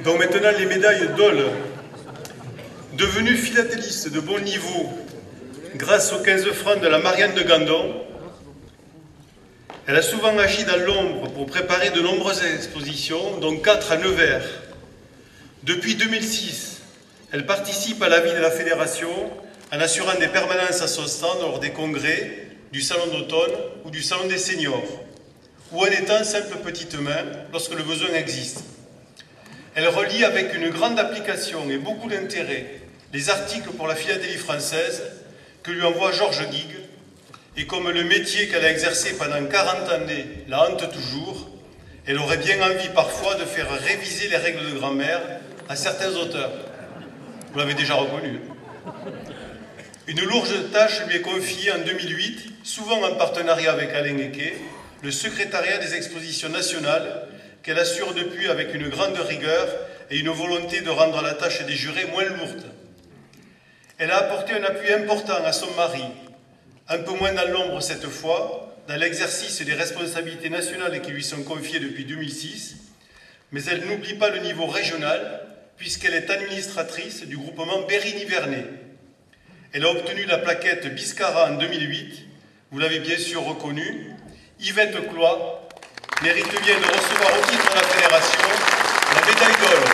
Donc maintenant les médailles Dole. Devenue philatéliste de bon niveau grâce aux 15 francs de la Marianne de Gandon, elle a souvent agi dans l'ombre pour préparer de nombreuses expositions, dont 4 à Nevers. Depuis 2006, elle participe à la vie de la fédération en assurant des permanences à son stand lors des congrès, du salon d'automne ou du salon des seniors, ou en étant simple petite main lorsque le besoin existe. Elle relie avec une grande application et beaucoup d'intérêt les articles pour la philatélie française que lui envoie Georges Guigues, et comme le métier qu'elle a exercé pendant 40 années la hante toujours, elle aurait bien envie parfois de faire réviser les règles de grammaire à certains auteurs. Vous l'avez déjà reconnu. Une lourde tâche lui est confiée en 2008, souvent en partenariat avec Alain Ecquet, le secrétariat des expositions nationales, qu'elle assure depuis avec une grande rigueur et une volonté de rendre la tâche des jurés moins lourde. Elle a apporté un appui important à son mari, un peu moins dans l'ombre cette fois, dans l'exercice des responsabilités nationales qui lui sont confiées depuis 2006, mais elle n'oublie pas le niveau régional, puisqu'elle est administratrice du groupement Berry-Nivernais. Elle a obtenu la plaquette Biscara en 2008, vous l'avez bien sûr reconnue. Yvette Cloy mérite bien de recevoir au titre de la fédération la médaille Dole.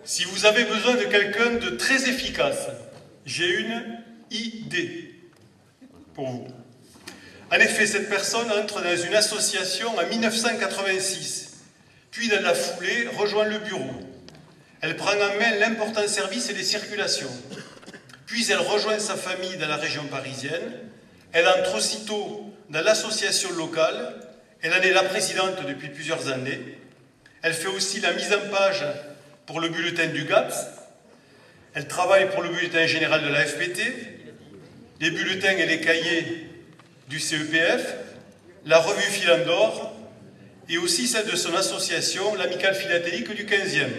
Si vous avez besoin de quelqu'un de très efficace, j'ai une idée pour vous. En effet, cette personne entre dans une association en 1986, puis dans la foulée rejoint le bureau. Elle prend en main l'important service des circulations. Puis elle rejoint sa famille dans la région parisienne. Elle entre aussitôt dans l'association locale. Elle en est la présidente depuis plusieurs années. Elle fait aussi la mise en page pour le bulletin du GAPS. Elle travaille pour le bulletin général de la FPT, les bulletins et les cahiers du CEPF, la revue Philandor et aussi celle de son association, l'Amicale Philatélique du 15e.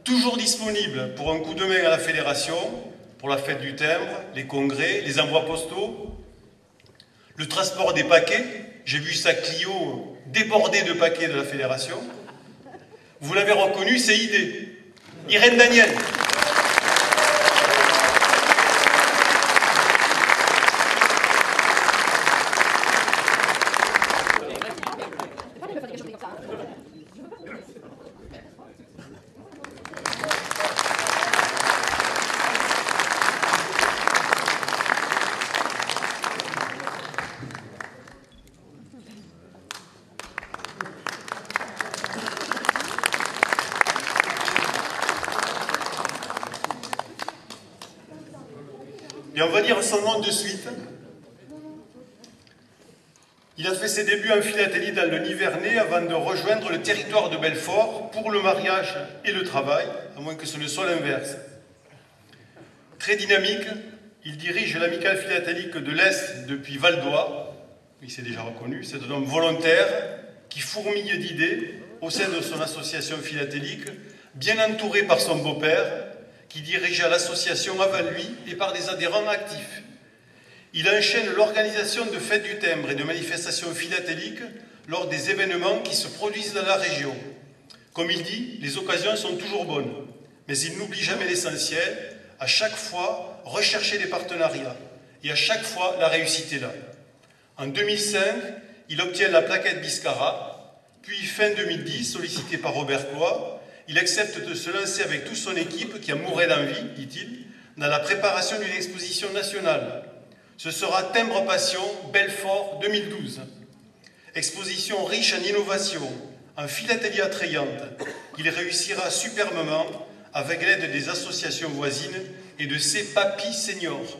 Toujours disponible pour un coup de main à la fédération, pour la fête du timbre, les congrès, les envois postaux, le transport des paquets. J'ai vu sa Clio débordée de paquets de la fédération. Vous l'avez reconnu, c'est Irène Daniel. Et on va dire son nom de suite. Il a fait ses débuts en philatélie dans le Nivernais avant de rejoindre le territoire de Belfort pour le mariage et le travail, à moins que ce ne soit l'inverse. Très dynamique, il dirige l'Amicale Philatélique de l'Est depuis Val d'Oie. Il s'est déjà reconnu. C'est un homme volontaire qui fourmille d'idées au sein de son association philatélique, bien entouré par son beau-père, qui dirigeait l'association avant lui et par des adhérents actifs. Il enchaîne l'organisation de fêtes du timbre et de manifestations philatéliques lors des événements qui se produisent dans la région. Comme il dit, les occasions sont toujours bonnes, mais il n'oublie jamais l'essentiel, à chaque fois rechercher des partenariats, et à chaque fois la réussite est là. En 2005, il obtient la plaquette Biscara, puis fin 2010, sollicité par Robert Cloy, il accepte de se lancer avec toute son équipe qui en mourait d'envie, dit-il, dans la préparation d'une exposition nationale. Ce sera Timbre Passion, Belfort 2012. Exposition riche en innovation, en philatélie attrayante. Il réussira superbement avec l'aide des associations voisines et de ses papis seniors.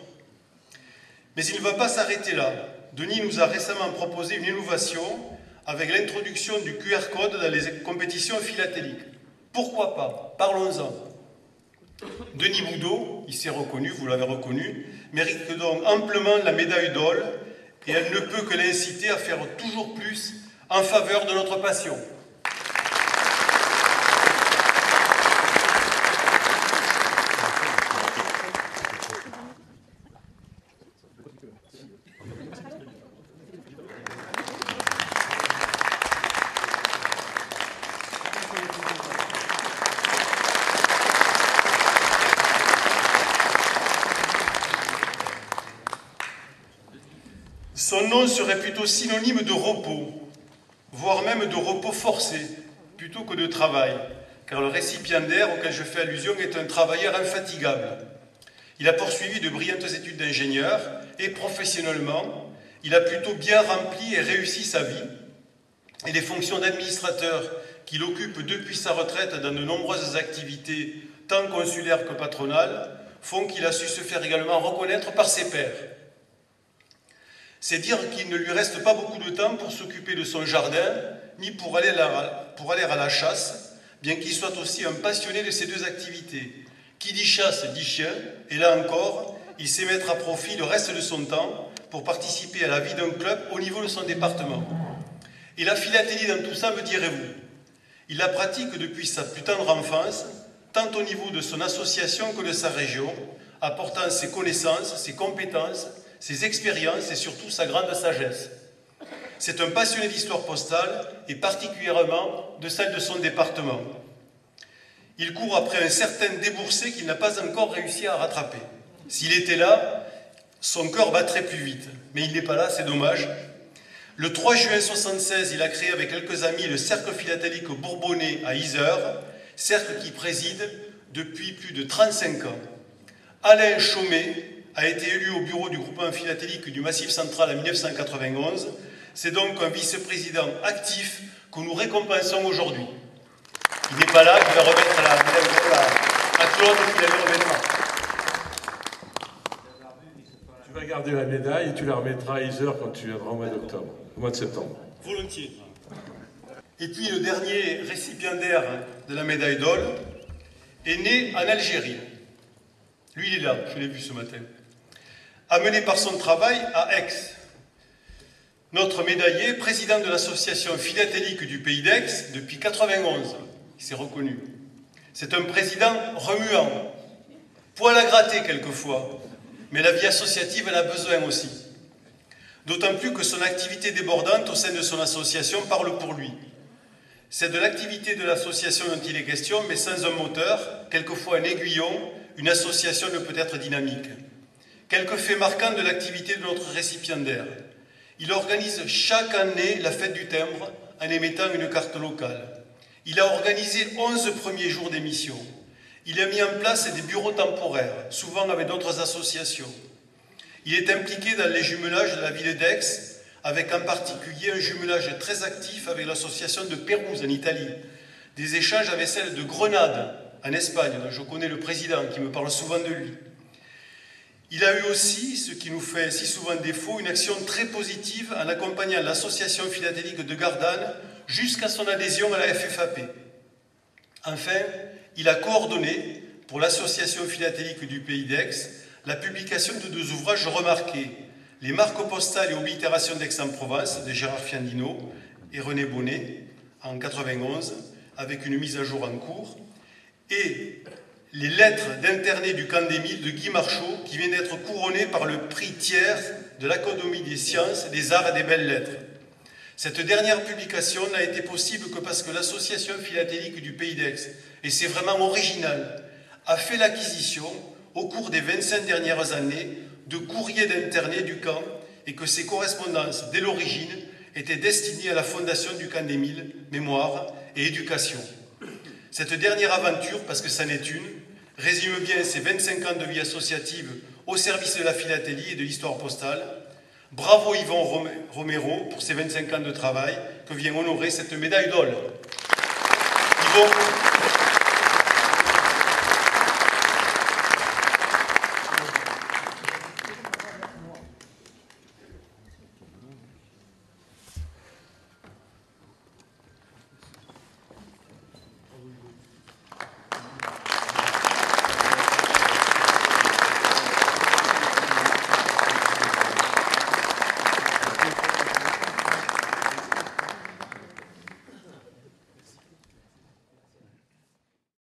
Mais il ne va pas s'arrêter là. Denis nous a récemment proposé une innovation avec l'introduction du QR code dans les compétitions philatéliques. Pourquoi pas? Parlons-en. Denis Boudot, il s'est reconnu, vous l'avez reconnu, mérite donc amplement la médaille Dole et elle ne peut que l'inciter à faire toujours plus en faveur de notre passion. Son nom serait plutôt synonyme de repos, voire même de repos forcé, plutôt que de travail, car le récipiendaire auquel je fais allusion est un travailleur infatigable. Il a poursuivi de brillantes études d'ingénieur et professionnellement, il a plutôt bien rempli et réussi sa vie, et les fonctions d'administrateur qu'il occupe depuis sa retraite dans de nombreuses activités, tant consulaires que patronales, font qu'il a su se faire également reconnaître par ses pairs. C'est dire qu'il ne lui reste pas beaucoup de temps pour s'occuper de son jardin, ni pour aller à la chasse, bien qu'il soit aussi un passionné de ces deux activités. Qui dit chasse dit chien, et là encore, il sait mettre à profit le reste de son temps pour participer à la vie d'un club au niveau de son département. Et la philatélie dans tout ça, me direz-vous? Il la pratique depuis sa plus tendre enfance, tant au niveau de son association que de sa région, apportant ses connaissances, ses compétences, ses expériences et surtout sa grande sagesse. C'est un passionné d'histoire postale et particulièrement de celle de son département. Il court après un certain déboursé qu'il n'a pas encore réussi à rattraper. S'il était là, son cœur battrait plus vite. Mais il n'est pas là, c'est dommage. Le 3 juin 1976, il a créé avec quelques amis le Cercle philatélique bourbonnais à Yzeure, cercle qui préside depuis plus de 35 ans. Alain Chaumet a été élu au bureau du groupement philatélique du Massif central en 1991. C'est donc un vice-président actif que nous récompensons aujourd'hui. Il n'est pas là, je vais remettre la médaille à Claude qui la remettra. Tu vas garder la médaille et tu la remettras à Yzeure quand tu viendras au mois d'octobre, au mois de septembre. Volontiers. Et puis le dernier récipiendaire de la médaille Dole est né en Algérie. Lui, il est là, je l'ai vu ce matin. Amené par son travail à Aix. Notre médaillé, président de l'association philatélique du Pays d'Aix depuis 1991, il s'est reconnu. C'est un président remuant, poil à gratter quelquefois, mais la vie associative en a besoin aussi. D'autant plus que son activité débordante au sein de son association parle pour lui. C'est de l'activité de l'association dont il est question, mais sans un moteur, quelquefois un aiguillon, une association ne peut être dynamique. Quelques faits marquants de l'activité de notre récipiendaire. Il organise chaque année la fête du timbre en émettant une carte locale. Il a organisé 11 premiers jours d'émission. Il a mis en place des bureaux temporaires, souvent avec d'autres associations. Il est impliqué dans les jumelages de la ville d'Aix, avec en particulier un jumelage très actif avec l'association de Pérouse en Italie, des échanges avec celle de Grenade en Espagne, dont je connais le président qui me parle souvent de lui. Il a eu aussi, ce qui nous fait si souvent défaut, une action très positive en accompagnant l'association philatélique de Gardanne jusqu'à son adhésion à la FFAP. Enfin, il a coordonné, pour l'association philatélique du Pays d'Aix, la publication de 2 ouvrages remarqués, les marques postales et oblitérations d'Aix-en-Provence de Gérard Fiandino et René Bonnet en 1991, avec une mise à jour en cours, et les lettres d'internés du camp d'Émile de Guy Marchot, qui vient d'être couronné par le prix Thiers de l'Académie des sciences, des arts et des belles lettres. Cette dernière publication n'a été possible que parce que l'association philatélique du Pays d'Aix, et c'est vraiment original, a fait l'acquisition, au cours des 25 dernières années, de courriers d'internés du camp et que ces correspondances, dès l'origine, étaient destinées à la fondation du camp d'Émile, Mémoire et Éducation. Cette dernière aventure, parce que c'en est une, résume bien ces 25 ans de vie associative au service de la philatélie et de l'histoire postale. Bravo Yvon Romero pour ses 25 ans de travail que vient honorer cette médaille Dole. Yvon,